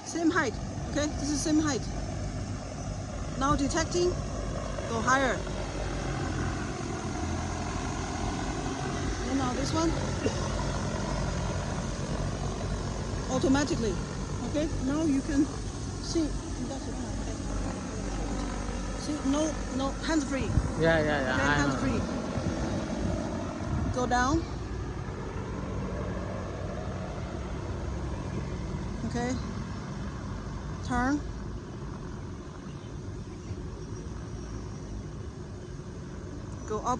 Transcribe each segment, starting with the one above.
Same height. Okay, this is same height. Now detecting, go higher. And now this one, automatically. Okay, now you can see. See, no, hands free. Yeah. Okay, hands free. Go down. Okay. Turn. Go up.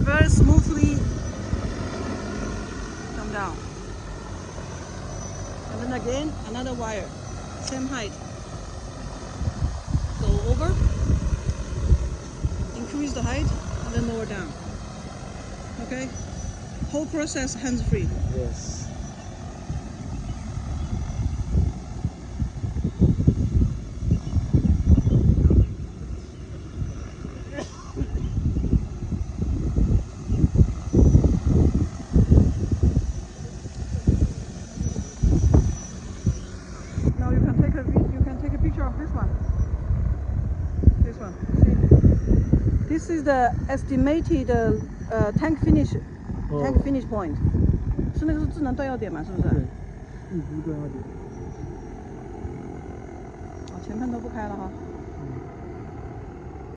Very smoothly come down. And then again, another wire, same height. Go over, increase the height, and then lower down. Okay? Whole process hands-free. Yes. Now you can take a picture of this one. This one. See? This is the estimated tank finish point. 是那个是智能断药点嘛？是不是？对，预估断药点。前喷都不开了哈。